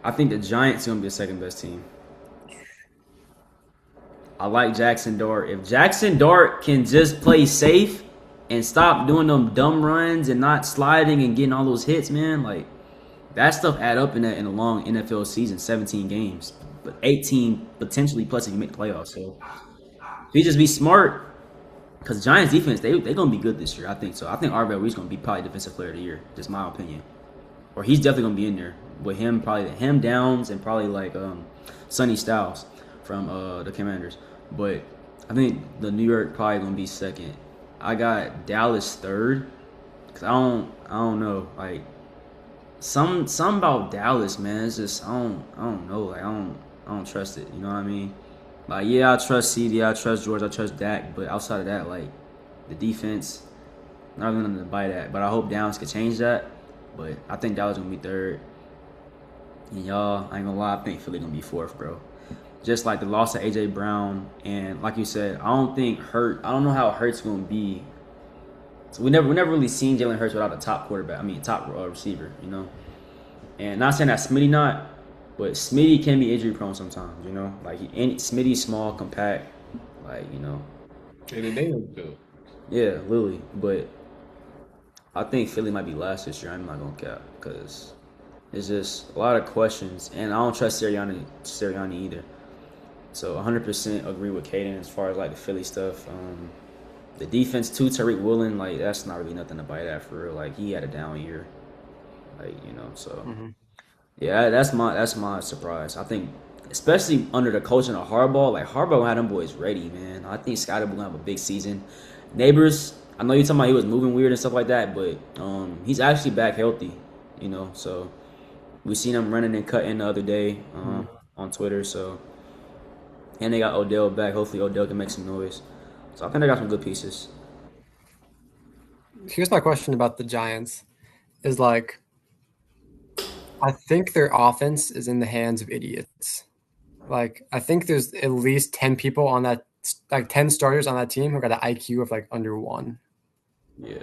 I think the Giants are gonna be the second best team. I like Jackson Dart. If Jackson Dart can just play safe and stop doing them dumb runs and not sliding and getting all those hits, man, like that stuff add up in a long NFL season, 17 games, but 18 potentially plus if you make the playoffs. So if he just be smart, because Giants defense, they're gonna be good this year. I think so. I think RB Reed's gonna be probably defensive player of the year. Just my opinion. Or he's definitely gonna be in there with him, probably him Downs and probably like Sonny Styles from the Commanders. But I think the New York probably gonna be second. I got Dallas third because I don't know, like some about Dallas, man. It's just I don't know, like I don't trust it. You know what I mean? Like yeah, I trust CD, I trust George, I trust Dak, but outside of that, like the defense, not really nothing to bite at. But I hope Dallas can change that. But I think Dallas gonna be third. And y'all, I ain't gonna lie, I think Philly gonna be fourth, bro. Just like the loss of AJ Brown, and like you said, I don't know how Hurts gonna be. So we never really seen Jalen Hurts without a top quarterback. I mean, top receiver, you know. And not saying that Smitty not, but Smitty can be injury prone sometimes, you know. Like Smitty's small, compact, like you know. And they don't do. Yeah, Lily, but I think Philly might be last this year. I'm not gonna cap because it's just a lot of questions, and I don't trust Sirianni either. So 100% agree with Caden as far as like the Philly stuff. The defense too, Tariq Woolen, like that's not really nothing to bite at for real. Like he had a down year, like you know. So yeah, that's my surprise. I think especially under the coaching of Harbaugh, like Harbaugh had them boys ready, man. I think Scotty will have a big season. Neighbors, I know you're talking about he was moving weird and stuff like that, but he's actually back healthy, you know. So we seen him running and cutting the other day on Twitter. So. And they got Odell back. Hopefully Odell can make some noise. So I think they got some good pieces. Here's my question about the Giants is like, I think their offense is in the hands of idiots. Like, I think there's at least 10 people on that, like 10 starters on that team who got an IQ of like under 1. Yeah.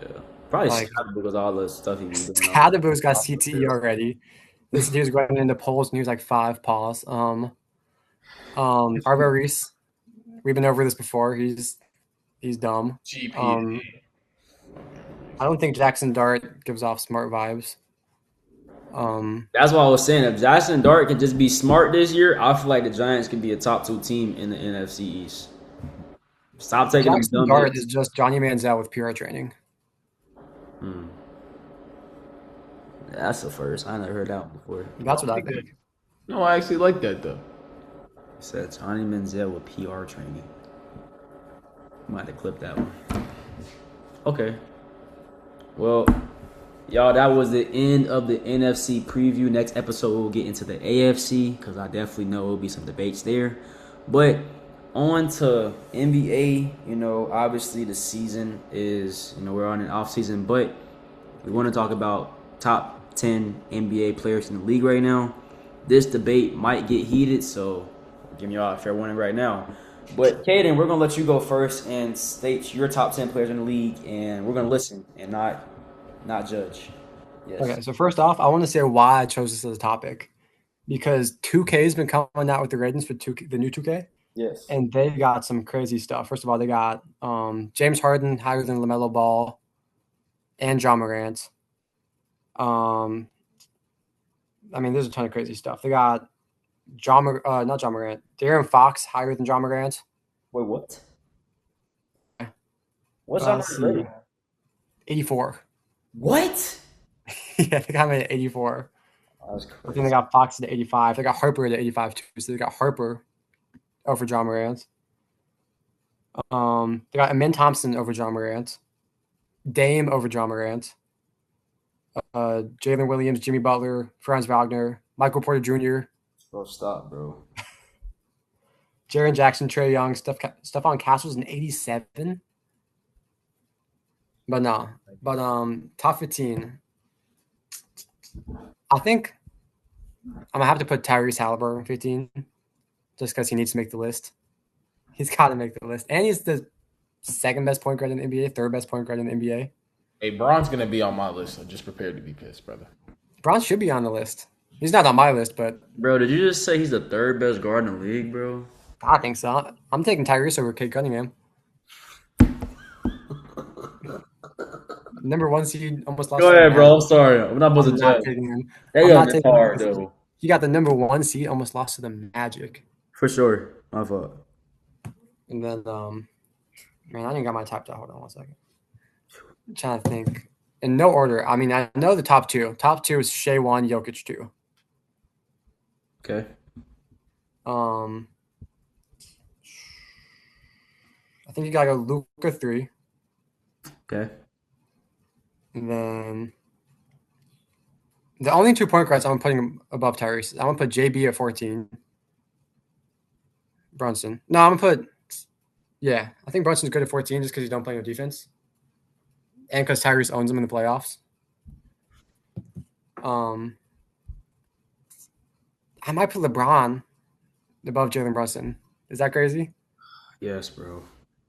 Probably like, because all the stuff he was doing. Scadabu's got CTE already. He was going into polls and he was like 5 paws. Arbo Reese, we've been over this before. He's dumb. GP. I don't think Jackson Dart gives off smart vibes. That's why I was saying if Jackson Dart can just be smart this year, I feel like the Giants could be a top 2 team in the NFC East. Stop taking Jackson them dumb Dart hits. is just Johnny Manziel with PR training. That's the first. I never heard that one before. That's what I think. No, I actually like that though. It said Johnny Manziel with PR training. Might have clipped that one. Okay. Well, y'all, that was the end of the NFC preview. Next episode, we'll get into the AFC because I definitely know there'll be some debates there. But on to NBA. You know, obviously the season is, you know, we're on an off season, but we want to talk about top 10 NBA players in the league right now. This debate might get heated, so give y'all a fair warning right now. But Caden, we're gonna let you go first and state your top 10 players in the league, and we're gonna listen and not judge. Yes. Okay, so first off, I want to say why I chose this as a topic, because 2K's been coming out with the ratings for the new 2K. Yes. And they got some crazy stuff. First of all, they got James Harden higher than LaMelo Ball and John Morant. I mean, there's a ton of crazy stuff. They got not John Morant, De'Aaron Fox higher than John Morant. Wait, what? What's Let's John see. 84. What? Yeah, they got me at 84. That's I think crazy. they got Fox at 85. They got Harper at 85 too. So they got Harper over John Morant. They got Amin Thompson over John Morant. Dame over John Morant. Jalen Williams, Jimmy Butler, Franz Wagner, Michael Porter Jr., Bro, stop, bro. Jaren Jackson, Trae Young, Stephon Castle's an 87. But no. But top 15. I think I'm gonna have to put Tyrese Halliburton 15 just because he needs to make the list. He's got to make the list. And he's the second best point guard in the NBA, third best point guard in the NBA. Hey, Braun's gonna be on my list, so just prepare to be pissed, brother. Bron should be on the list. He's not on my list, but Bro, did you just say he's the third best guard in the league, bro? I think so. I'm taking Tyrese over Cade Cunningham. Number 1 seed almost lost. Go ahead, bro. I'm sorry. I'm not supposed to not judge. taking him. That I'm young not is taking hard, him. though. He got the number 1 seed, almost lost to the Magic. For sure. My fault. And then, man, I didn't got my top down. Hold on 1 second. I'm trying to think. In no order. I mean, I know the top 2. Top 2 is Shea 1, Jokic 2. Okay. I think you gotta go Luka 3. Okay. And then the only 2 point guards I'm putting above Tyrese. I'm gonna put JB at 14. Brunson. No, I'm gonna put. Yeah, I think Brunson's good at 14 just because he don't play no defense, and because Tyrese owns him in the playoffs. I might put LeBron above Jalen Brunson. Is that crazy? Yes, bro.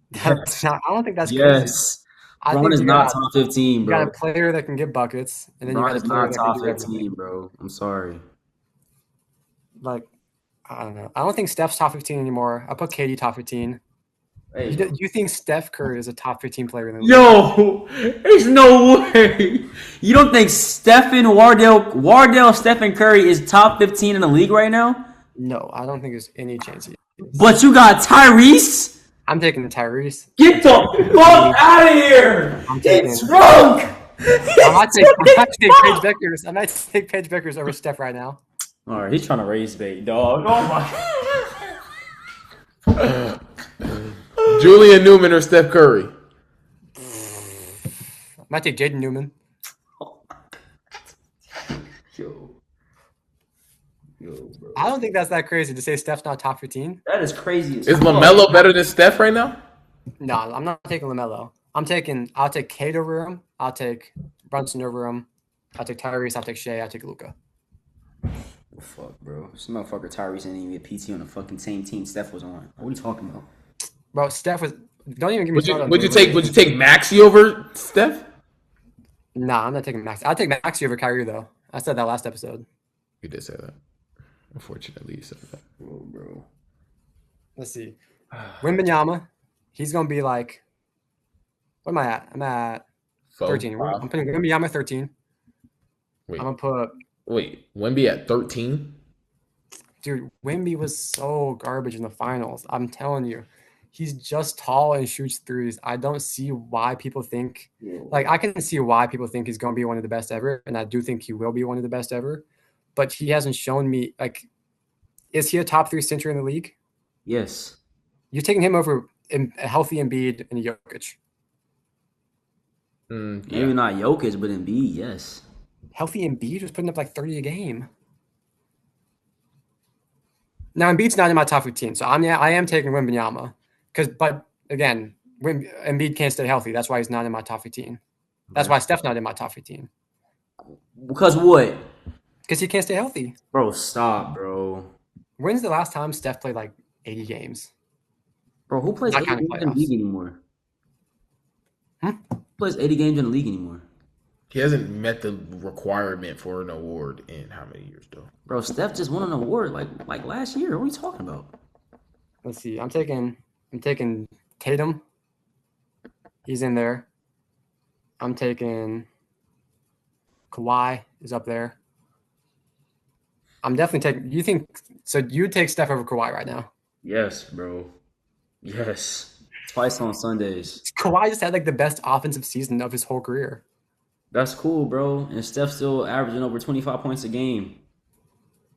That's not, I don't think that's crazy. Yes. I Braun think is you not got, top 15, you got bro. a player that can get buckets, and then Braun you got is a player not that top can do 15, everything. bro. I'm sorry. Like, I don't know. I don't think Steph's top 15 anymore. I put KD top 15. Hey, Do you think Steph Curry is a top 15 player in the league? yo, there's no way. You don't think Wardell, Stephen Curry is top 15 in the league right now? No, I don't think there's any chance he is. But you got Tyrese? I'm taking Tyrese. Get the fuck out of here! It's drunk! I might take Paige Beckers. I might take Paige Beckers over Steph right now. All right, he's trying to raise bait, dog. Oh my. Julian Newman or Steph Curry? I might take Jaden Newman. Yo, bro. I don't think that's that crazy to say Steph's not top 15. That is crazy. Is LaMelo better than Steph right now? No, I'm not taking LaMelo. I'll take Cade over him. I'll take Brunson over him. I'll take Tyrese. I'll take Shea. I'll take Luka. Fuck, bro. This motherfucker Tyrese didn't even get PT on the fucking same team Steph was on. What are you talking about? Bro, Steph was. Don't even give me. Would you take Maxey over Steph? Nah, I'm not taking Maxey. I'll take Maxey over Kyrie though. I said that last episode. You did say that. Unfortunately, you said that. Bro. Let's see. Wembanyama, he's gonna be like. What am I at? I'm at 13. I'm putting Wembanyama at 13. Wait. I'm gonna put. Wait, Wemby at 13? Dude, Wemby was so garbage in the finals. I'm telling you. He's just tall and shoots threes. I don't see why people think I can see why people think he's going to be one of the best ever, and I do think he will be one of the best ever. But he hasn't shown me is he a top 3 center in the league? Yes. You're taking him over a healthy Embiid and Jokic. Maybe not Jokic, but Embiid, yes. Healthy Embiid was putting up like 30 a game. Now Embiid's not in my top 15, so I am taking Wembanyama. But again, Embiid can't stay healthy. That's why he's not in my top 15. That's why Steph's not in my top 15. Because what? Because he can't stay healthy. Bro, stop, bro. When's the last time Steph played like 80 games? Bro, who plays 80 games in the league anymore? Who plays 80 games in the league anymore? He hasn't met the requirement for an award in how many years, though? Bro, Steph just won an award like last year. What are you talking about? Let's see. I'm taking Tatum. He's in there. I'm taking Kawhi is up there. I'm definitely taking. You think so? You'd take Steph over Kawhi right now? Yes, bro. Yes. Twice on Sundays. Kawhi just had like the best offensive season of his whole career. That's cool, bro. And Steph still averaging over 25 points a game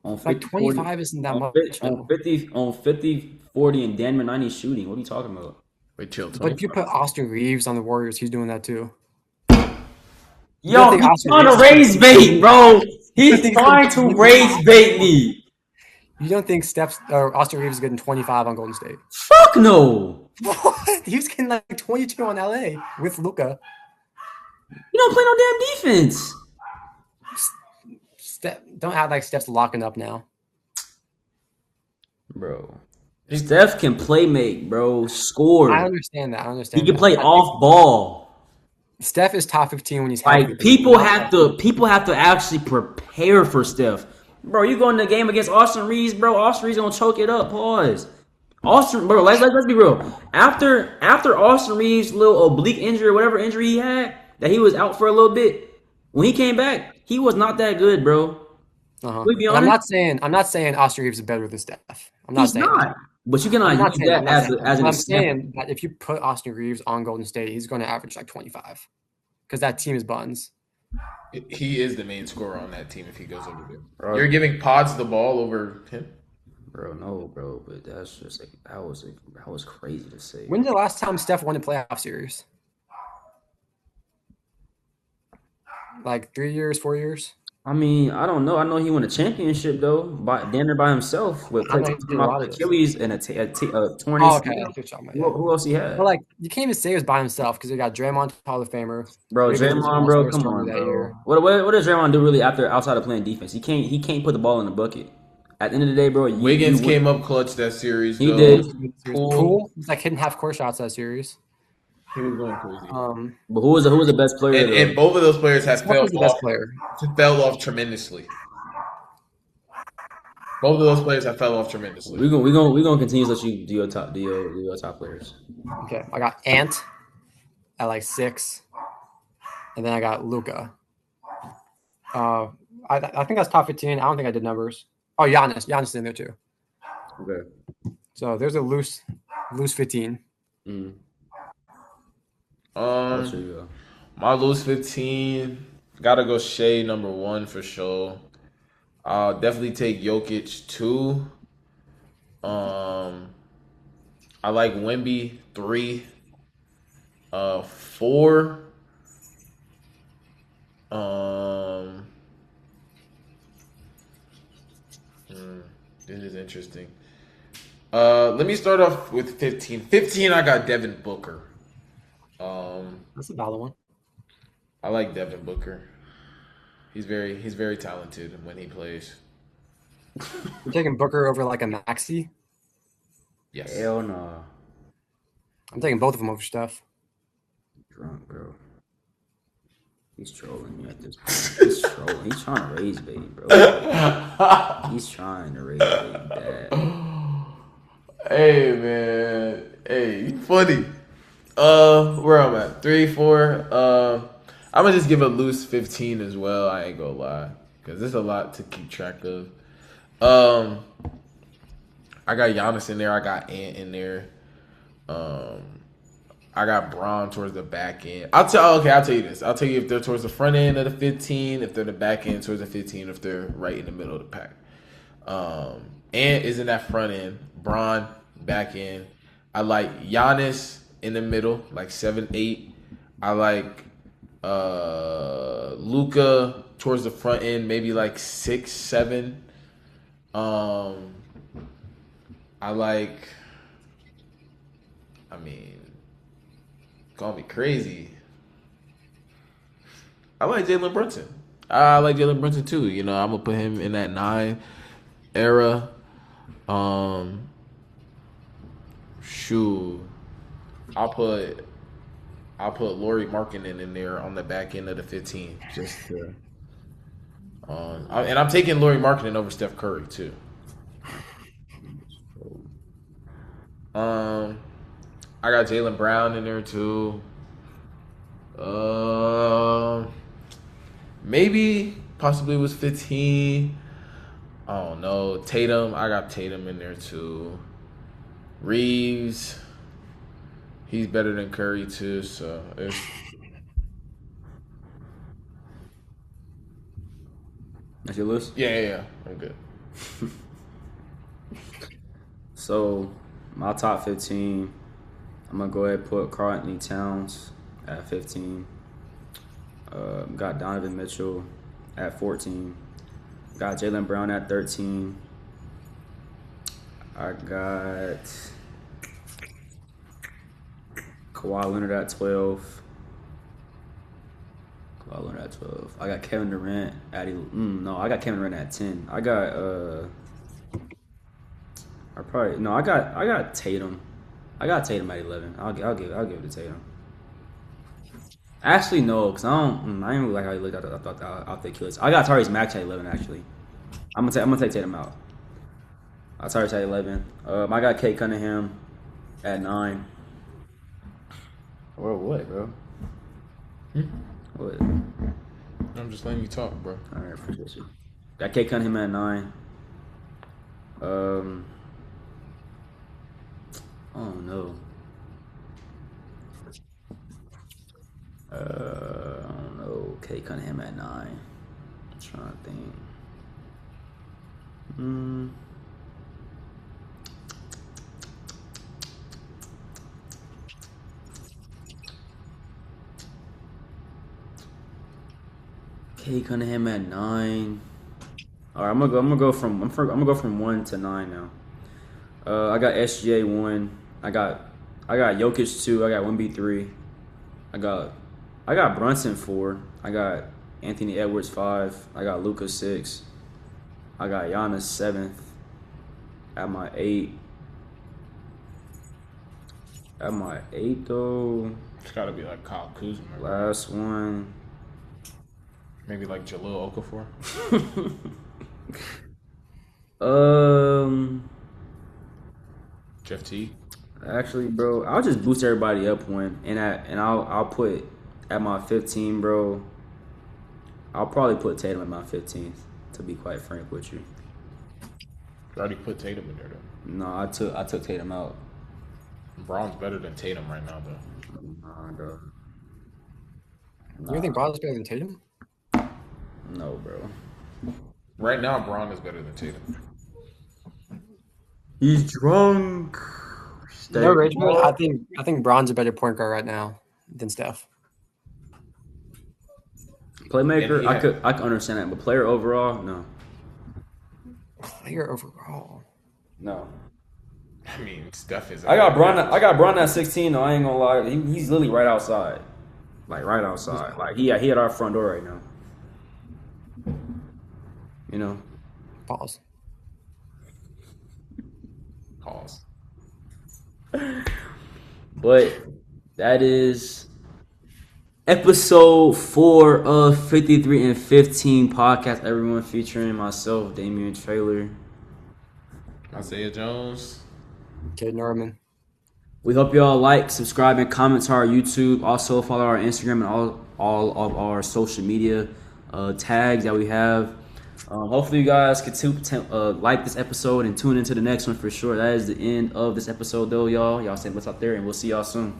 on Like 50, 40, 25 isn't that on, much on though. 50, on 50, 40, and damn near 90 shooting. What are you talking about? Wait, chill. But if you put Austin Reeves on the Warriors, he's doing that too. You don't Yo, think he's Austin trying Reeves to raise bait, bro. You He's think trying to raise bait me. You don't think Austin Reeves is getting 25 on Golden State? Fuck no. What? He was getting like 22 on LA with Luka. You don't play no damn defense. Don't act like Steph's locking up now. Bro. Steph can play make, bro. Score. I understand that. He can play off ball. Steph is top 15 when he's healthy. Like people have to actually prepare for Steph. Bro, you go in the game against Austin Reeves, bro. Austin Reeves gonna choke it up. Pause. Austin, bro, let's be real. After Austin Reeves' little oblique injury or whatever injury he had, that he was out for a little bit, when he came back, he was not that good, bro. We be honest. I'm not saying Austin Reeves is better than Steph. I'm not He's saying not. that. But you cannot use that as an I'm example. saying that if you put Austin Reeves on Golden State, he's going to average like 25 because that team is buns. He is the main scorer on that team if he goes over there. Bro. You're giving Pods the ball over him? Bro, no, bro. But that's just like that was crazy to say. When's the last time Steph won a playoff series? Like 3 years, 4 years? I mean, I don't know. I know he won a championship though, damn near by himself with Achilles and a torn Oh, okay. ACL. Who else he had? But like, you can't even say it was by himself because you got Draymond, Hall of Famer. Bro, Draymond, bro, come on, bro. What does Draymond do really outside of playing defense? He can't put the ball in the bucket. At the end of the day, bro, Wiggins came up clutch that series. He did. Poole. He's like hitting half court shots that series. He was going crazy. But who was the best player? And both of those players have fell off tremendously. Both of those players have fell off tremendously. We gonna continue to let you do your top players. Okay, I got Ant at like 6, and then I got Luka. I think that's top 15. I don't think I did numbers. Oh, Giannis is in there too. Okay. So there's a loose 15. Mm. My loose 15, gotta go Shea number 1 for sure. I'll definitely take Jokic 2. I like Wemby 3. 4. This is interesting. Let me start off with 15. 15, I got Devin Booker. That's a valid one. I like Devin Booker. He's very talented when he plays. You're taking Booker over like a Maxey? Yes. Hell no. I'm taking both of them over Steph. Drunk, bro. He's trolling me at this point. He's trolling. He's trying to raise bait, bro. He's trying to raise bait bad. Hey, man. Hey, you funny. Where I'm at? 3, 4. I'm gonna just give a loose 15 as well. I ain't gonna lie, because there's a lot to keep track of. I got Giannis in there. I got Ant in there. I got Braun towards the back end. I'll tell you this. I'll tell you if they're towards the front end of the 15, if they're the back end towards the 15, if they're right in the middle of the pack. Ant is in that front end. Braun back end. I like Giannis in the middle, like 7, 8. I like Luka towards the front end, maybe like 6, 7. Call me crazy. I like Jalen Brunson. I like Jalen Brunson too. You know, I'm gonna put him in that 9 era. Shoot. I'll put Lauri Markkanen in there on the back end of the 15. Just to, and I'm taking Lauri Markkanen over Steph Curry too. I got Jaylen Brown in there too. Maybe possibly was 15. I don't know. Tatum. I got Tatum in there too. Reeves. He's better than Curry too. So it's That's your list? yeah. I'm good. So, my top 15, I'm going to go ahead and put Karl Anthony Towns at 15. Got Donovan Mitchell at 14. Got Jaylen Brown at 13. I got Kawhi Leonard at 12. I got Kevin Durant at I got Kevin Durant at 10. I got I got Tatum. I got Tatum at 11. I'll give it to Tatum. Actually, no, because I ain't really like how he looked out the Achilles. I got Tyrese Maxey at 11. Actually, I'm gonna take Tatum out. I Tyrese at 11. I got Kate Cunningham at 9. Or what, bro? What? I'm just letting you talk, bro. All right, appreciate you. Got Kate Cunningham at 9. Oh no. I don't know. Kate Cunningham at 9. I'm trying to think. Kate Cunningham at 9. All right, I'm gonna go from 1 to 9 now. I got SGA 1. I got Jokic 2. I got Wemby 3. I got Brunson 4. I got Anthony Edwards 5. I got Luka 6. I got Giannis 7th. At my 8. At my 8 though. It's got to be like Kyle Kuzma. Last one. Maybe like Jahlil Okafor. Jeff T. Actually, bro, I'll just boost everybody up one, and I'll put at my 15, bro. I'll probably put Tatum at my 15th. To be quite frank with you. You already put Tatum in there though. No, I took Tatum out. Braun's better than Tatum right now though. Nah, bro. You think Brodie's better than Tatum? No, bro. Right now, Braun is better than Tatum. He's drunk. No, Richmond, I think Bron's a better point guard right now than Steph. Playmaker, I could understand that, but player overall, no. Player overall. No. I mean, Steph is. I got Braun at 16 though. I ain't gonna lie. He's literally right outside. Like right outside. Like he at our front door right now. You know. Pause. But that is episode 4 of 53 and 15 podcast. Everyone featuring myself, Damian Traylor, Isaiah Jones, Kid Norman. We hope y'all like, subscribe, and comment to our YouTube. Also follow our Instagram and all of our social media tags that we have. Hopefully you guys can like this episode and tune into the next one for sure. That is the end of this episode though, y'all. Y'all stay blessed out there, and we'll see y'all soon.